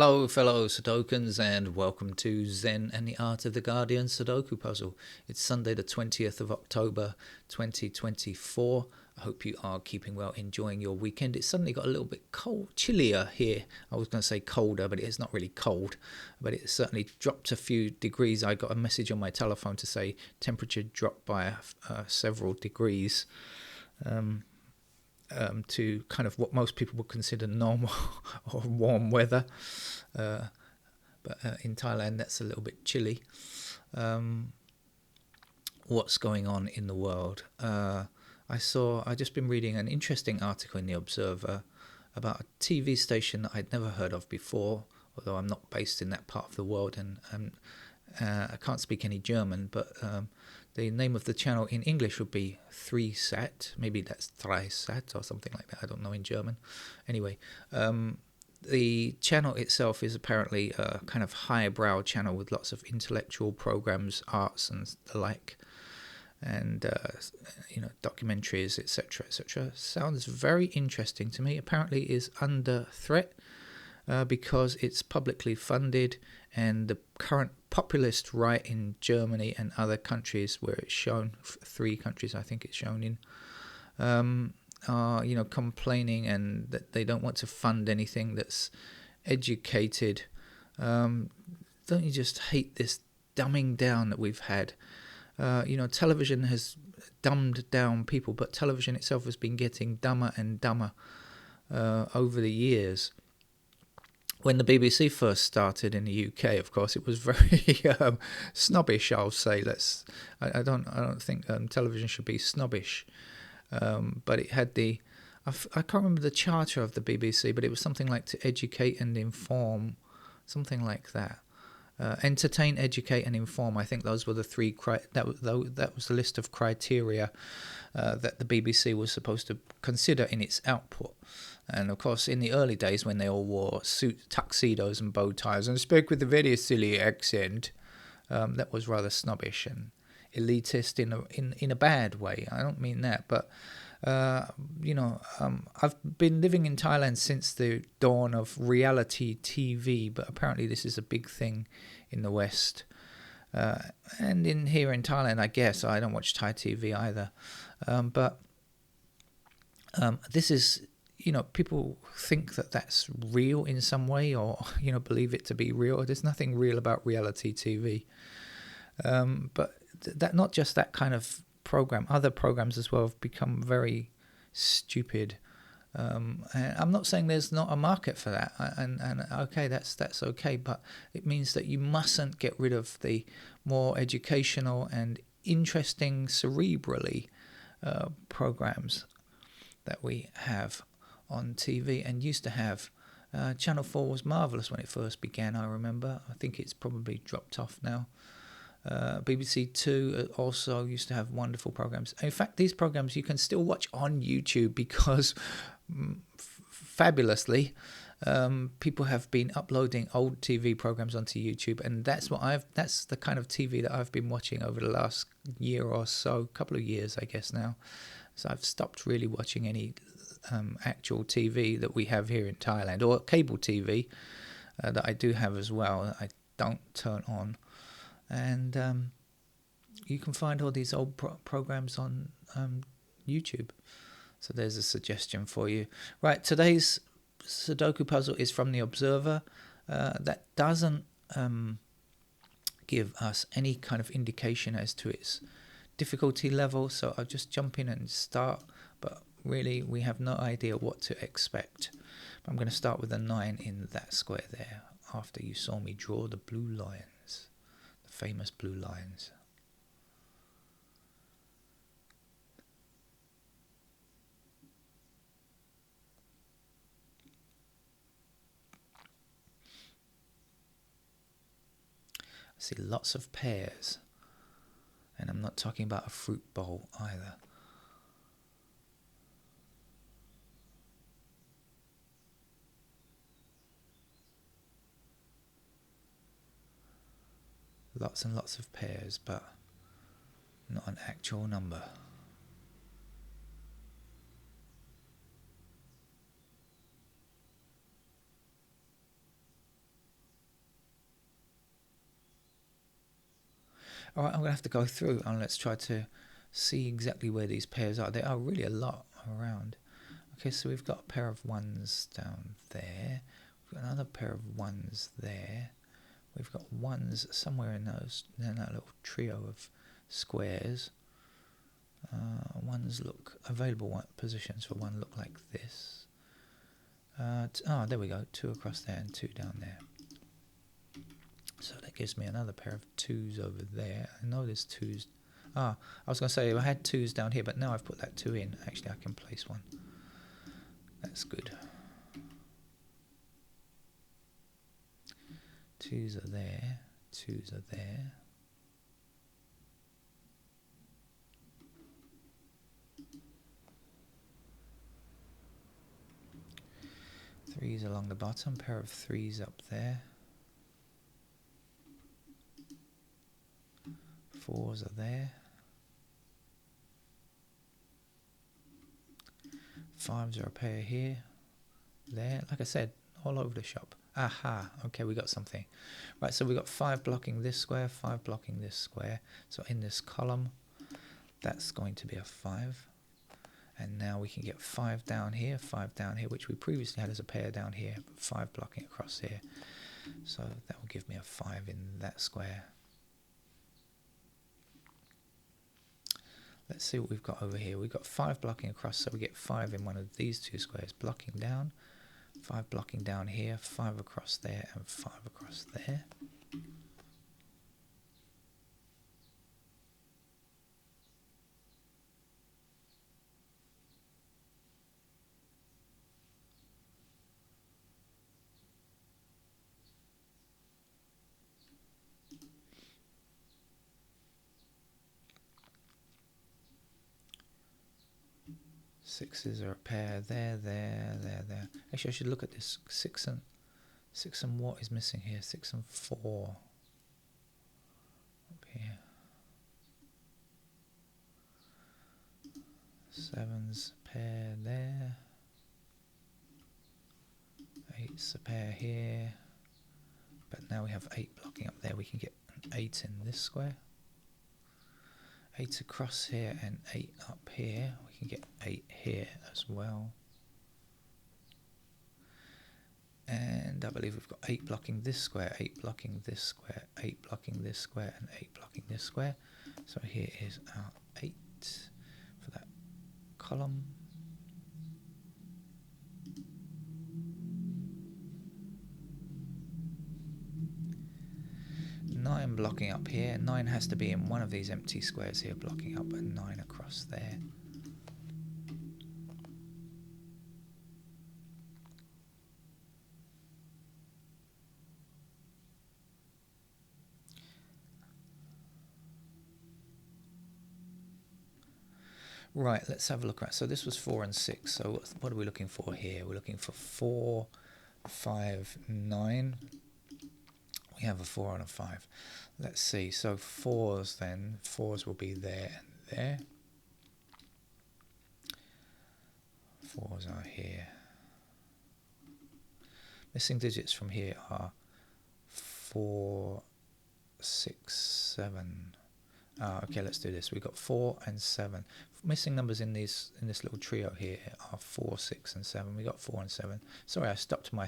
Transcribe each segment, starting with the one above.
Hello, fellow Sudokans, and welcome to Zen and the Art of the Guardian Sudoku Puzzle. It's Sunday, the 20th of October, 2024. I hope you are keeping well, enjoying your weekend. It's suddenly got a little bit cold, chillier here. I was going to say colder, but it's not really cold, but it certainly dropped a few degrees. I got a message on my telephone to say temperature dropped by several degrees. To kind of what most people would consider normal or warm weather. But in Thailand, that's a little bit chilly. What's going on in the world? I just been reading an interesting article in The Observer about a TV station that I'd never heard of before, although I'm not based in that part of the world and I can't speak any German, but the name of the channel in English would be 3Sat. Maybe that's 3Sat or something like that. I don't know in German. Anyway, the channel itself is apparently a kind of highbrow channel with lots of intellectual programs, arts and the like, and documentaries, etc., etc. Sounds very interesting to me. Apparently is under threat because it's publicly funded, and the current populist right in Germany and other countries where it's shown, 3 countries I think it's shown in, are complaining and that they don't want to fund anything that's educated. Don't you just hate this dumbing down that we've had? Television has dumbed down people, but television itself has been getting dumber and dumber over the years. When the BBC first started in the UK, of course, it was very snobbish. I'll say. I don't think television should be snobbish, but it had I can't remember the charter of the BBC, but it was something like to educate and inform, something like that. Entertain, educate, and inform. I think those were the 3. That was the list of criteria that the BBC was supposed to consider in its output. And of course, in the early days, when they all wore tuxedos and bow ties and spoke with a very silly accent, that was rather snobbish and elitist in a bad way. I don't mean that, but I've been living in Thailand since the dawn of reality TV, but apparently this is a big thing in the West. And here in Thailand, I guess I don't watch Thai TV either, but this is. People think that that's real in some way, or believe it to be real. There's nothing real about reality TV, but that not just that kind of program. Other programs as well have become very stupid. And I'm not saying there's not a market for that, and okay, that's okay, but it means that you mustn't get rid of the more educational and interesting, cerebrally programs that we have on TV and used to have. Channel 4 was marvellous when it first began, I remember. I think it's probably dropped off now. BBC 2 also used to have wonderful programs. In fact, these programs you can still watch on YouTube because fabulously people have been uploading old TV programs onto YouTube, and that's the kind of TV that I've been watching over the last year or so, couple of years I guess now. So I've stopped really watching any actual TV that we have here in Thailand, or cable TV that I do have as well. I don't turn on, and you can find all these old programs on YouTube. So there's a suggestion for you. Right, today's Sudoku puzzle is from The Observer. That doesn't give us any kind of indication as to its difficulty level, so I'll just jump in and start, but really we have no idea what to expect. I'm going to start with a 9 in that square there, after you saw me draw the blue lines, the famous blue lines. I see lots of pears, and I'm not talking about a fruit bowl either. Lots and lots of pairs, but not an actual number. All right, I'm going to have to go through and let's try to see exactly where these pairs are. There are really a lot around. Okay, so we've got a pair of ones down there. We've got another pair of ones there. We've got ones somewhere in that little trio of squares. Ones look available positions for one look like this. There we go. 2 across there and 2 down there. So that gives me another pair of 2s over there. I know there's 2s. I was going to say I had 2s down here, but now I've put that 2 in. Actually, I can place one. That's good. 2s are there. 2s are there. Threes along the bottom, pair of 3s up there. 4s are there. 5s are a pair here, there. Like I said, all over the shop. Aha, okay, we got something. Right, so we got 5 blocking this square, 5 blocking this square. So in this column, that's going to be a 5. And now we can get 5 down here, which we previously had as a pair down here, but 5 blocking across here. So that will give me a 5 in that square. Let's see what we've got over here. We've got 5 blocking across, so we get 5 in one of these 2 squares. Blocking down, 5 blocking down here, 5 across there, and 5 across there. Sixes are a pair there. Actually, I should look at this. 6 and what is missing here? 6 and 4 up here. 7's a pair there. 8's a pair here. But now we have 8 blocking up there. We can get an 8 in this square. 8 across here and 8 up here. We can get 8 here as well. And I believe we've got 8 blocking this square, 8 blocking this square, 8 blocking this square, and 8 blocking this square. So here is our 8 for that column. Nine blocking up here. 9 has to be in one of these empty squares here, blocking up, and 9 across there. Right, let's have a look at. So this was 4 and 6. So what are we looking for here? We're looking for 4, 5, 9. We have a 4 and a 5. Let's see. So 4s then. 4s will be there and there. 4s are here. Missing digits from here are 4, 6, 7. Okay, let's do this. We've got 4 and 7. Missing numbers in this little trio here are 4, 6, and 7. We got 4 and 7. Sorry, I stopped my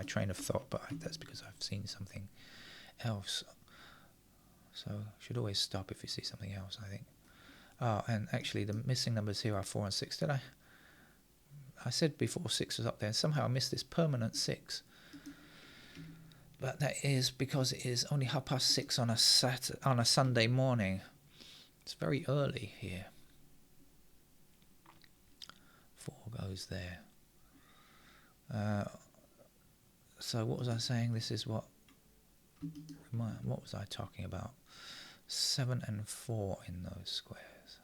train of thought, but that's because I've seen something else. So should always stop if you see something else, I think. And actually the missing numbers here are 4 and 6. Did I said before 6 was up there, and somehow I missed this permanent 6. But that is because it is only 6:30 on a Sunday morning. It's very early here. 4 goes there. So what was I saying? This is what was I talking about? 7 and 4 in those squares.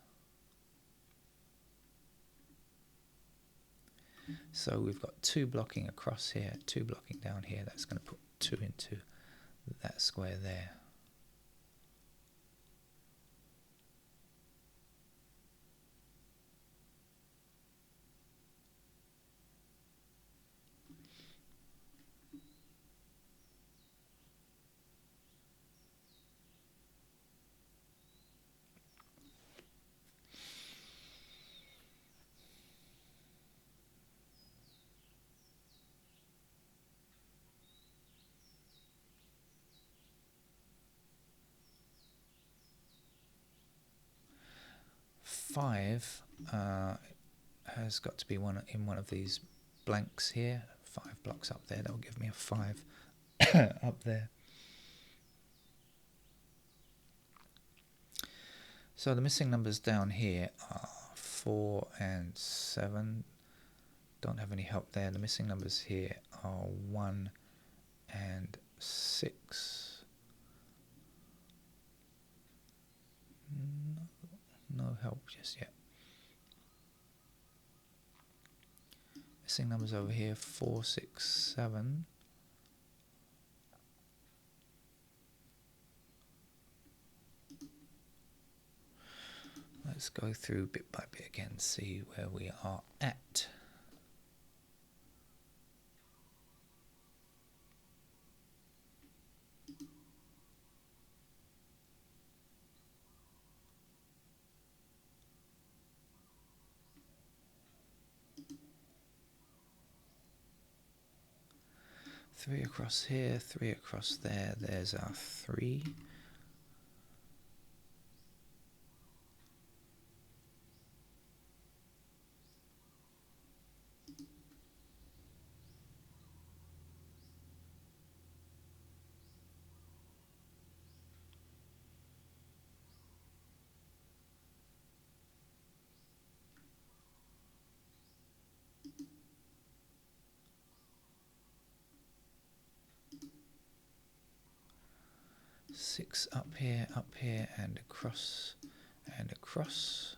So we've got 2 blocking across here, 2 blocking down here. That's going to put 2 into that square there. 5 has got to be in one of these blanks here. 5 blocks up there, that will give me a 5 up there. So the missing numbers down here are 4 and 7. Don't have any help there. The missing numbers here are 1 and 6. No help just yet. Missing numbers over here, 4, 6, 7. Let's go through bit by bit again, see where we are at. Three across here, 3 across there. There's our 3. Six up here, and across, and across.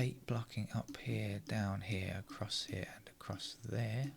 Eight blocking up here, down here, across here, and across there.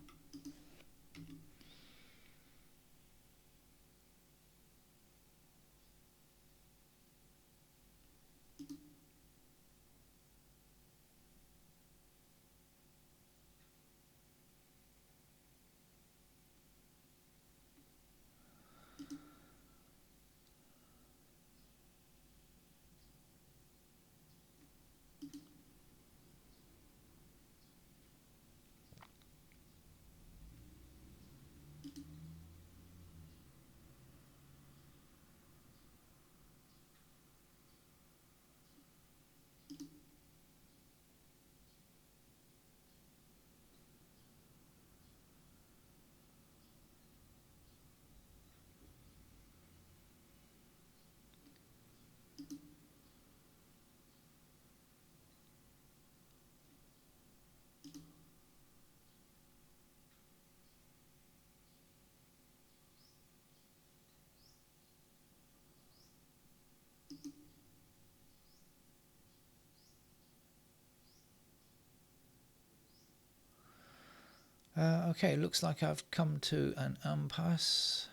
Okay, looks like I've come to an impasse.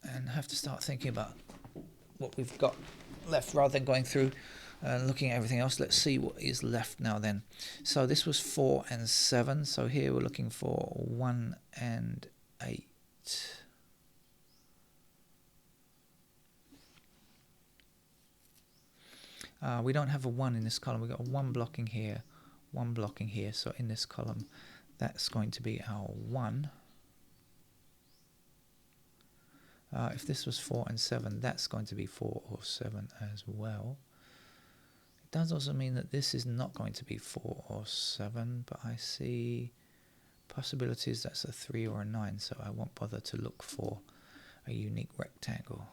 And have to start thinking about what we've got left rather than going through and looking at everything else. Let's see what is left now then. So this was 4 and 7. So here we're looking for 1 and 8. We don't have a 1 in this column. We've got a 1 blocking here, 1 blocking here. So in this column, that's going to be our 1. If this was 4 and 7, that's going to be 4 or 7 as well. It does also mean that this is not going to be 4 or 7, but I see possibilities that's a 3 or a 9, so I won't bother to look for a unique rectangle.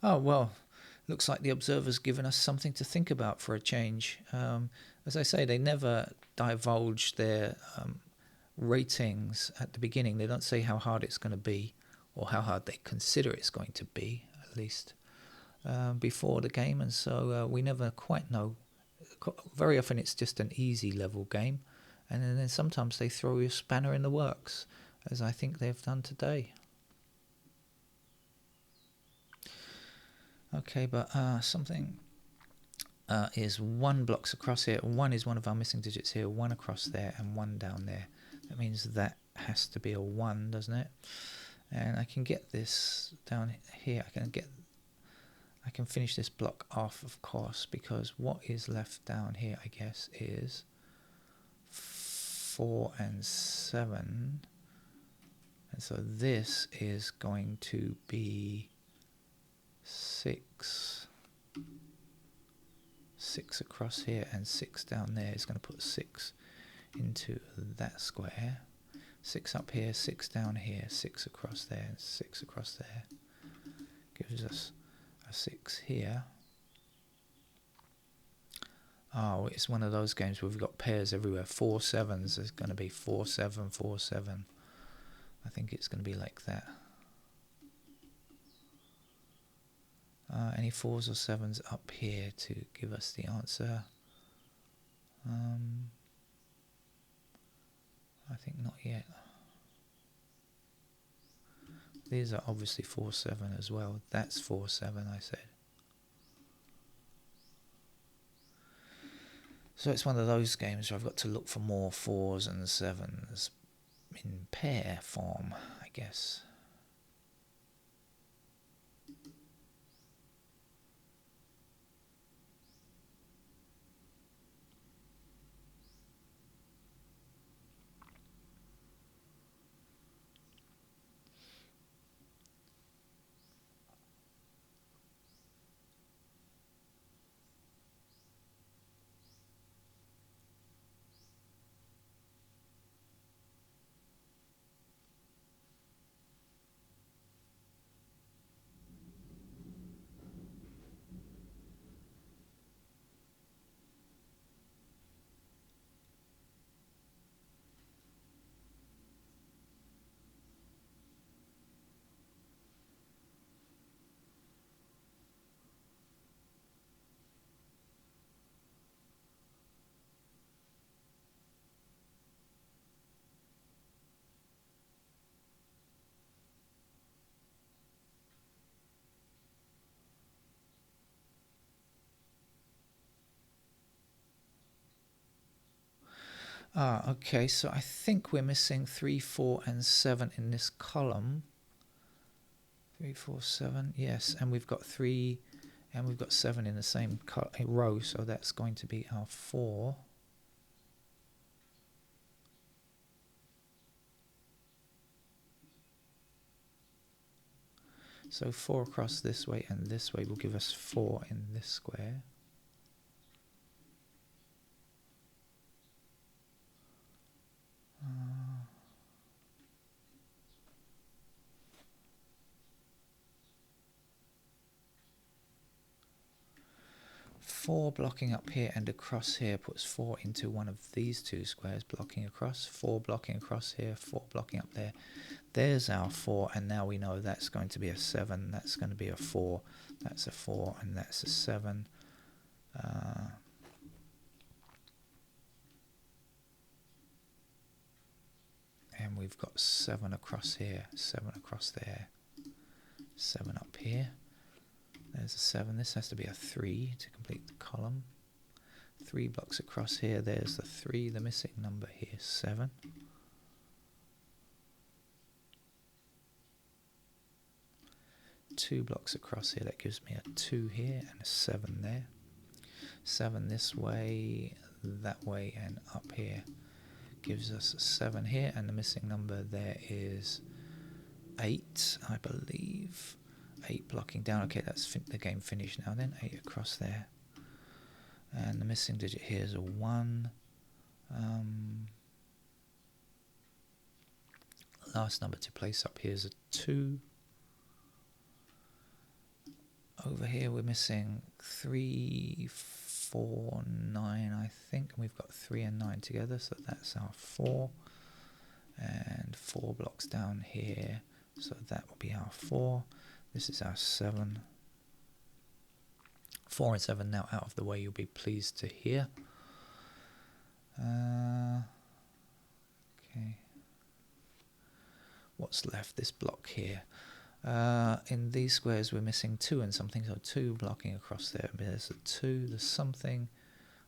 Oh, well, looks like the Observer's given us something to think about for a change. As I say, they never divulge their ratings at the beginning. They don't say how hard it's going to be or how hard they consider it's going to be, at least before the game. And so we never quite know. Very often it's just an easy level game. And then sometimes they throw you a spanner in the works, as I think they've done today. Okay, but something is 1 blocks across here. 1 is one of our missing digits here, 1 across there, and 1 down there. That means that has to be a 1, doesn't it? And I can get this down here. I can finish this block off, of course, because what is left down here, I guess, is 4 and 7. And so this is going to be 6 across here, and 6 down there is going to put 6 into that square. 6 up here, 6 down here, 6 across there, and 6 across there. Gives us a 6 here. Oh, it's one of those games where we've got pairs everywhere. 4 7s is going to be 4 7 4 7. I think it's going to be like that. Any 4s or 7s up here to give us the answer? I think not yet. These are obviously 4 7 as well. That's 4 7, I said. So it's one of those games where I've got to look for more 4s and 7s in pair form, I guess. Okay, so I think we're missing 3, 4, and 7 in this column. 3, 4, 7, yes, and we've got 3 and we've got 7 in the same row, so that's going to be our 4. So 4 across this way and this way will give us 4 in this square. Four blocking up here and across here puts 4 into one of these two squares, blocking across, 4 blocking across here, 4 blocking up there. There's our 4, and now we know that's going to be a 7, that's going to be a 4, that's a 4, and that's a 7. And we've got 7 across here, 7 across there, 7 up here. There's a 7. This has to be a 3 to complete the column. 3 blocks across here. There's the 3. The missing number here is 7. Two blocks across here. That gives me a 2 here and a 7 there. 7 this way, that way, and up here. Gives us a 7 here, and the missing number there is 8, I believe. 8 blocking down. Okay, that's the game finished now then. 8 across there. And the missing digit here is a 1. Last number to place up here is a 2. over here we're missing 3, 4, 9, I think. And we've got 3 and 9 together, so that's our 4. And 4 blocks down here, so that will be our 4. This is our 7. 4 and 7 now out of the way, you'll be pleased to hear. Okay. What's left? This block here. In these squares we're missing 2 and something, so 2 blocking across there. There's a 2, there's something.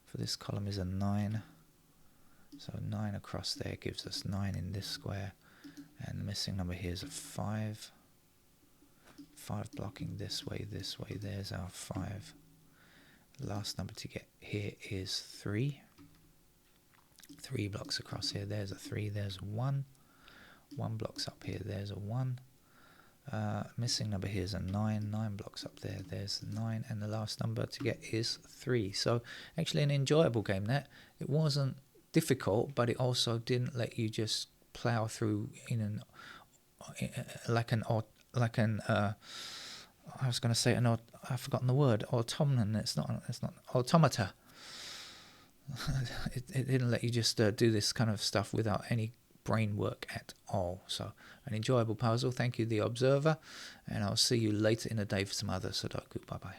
For this column is a 9. So 9 across there gives us 9 in this square. And the missing number here is a 5. 5 blocking this way, there's our 5. The last number to get here is 3. 3 blocks across here, there's a 3, there's 1. 1 blocks up here, there's a 1. Missing number here is a 9. 9 blocks up there, there's 9. And the last number to get is 3. So actually an enjoyable game that. It wasn't difficult, but it also didn't let you just plow through in I was going to say I've forgotten the word, automaton. It's not automata. it didn't let you just do this kind of stuff without any brain work at all. So an enjoyable puzzle. Thank you, The Observer, and I'll see you later in the day for some other Sudoku. Bye bye.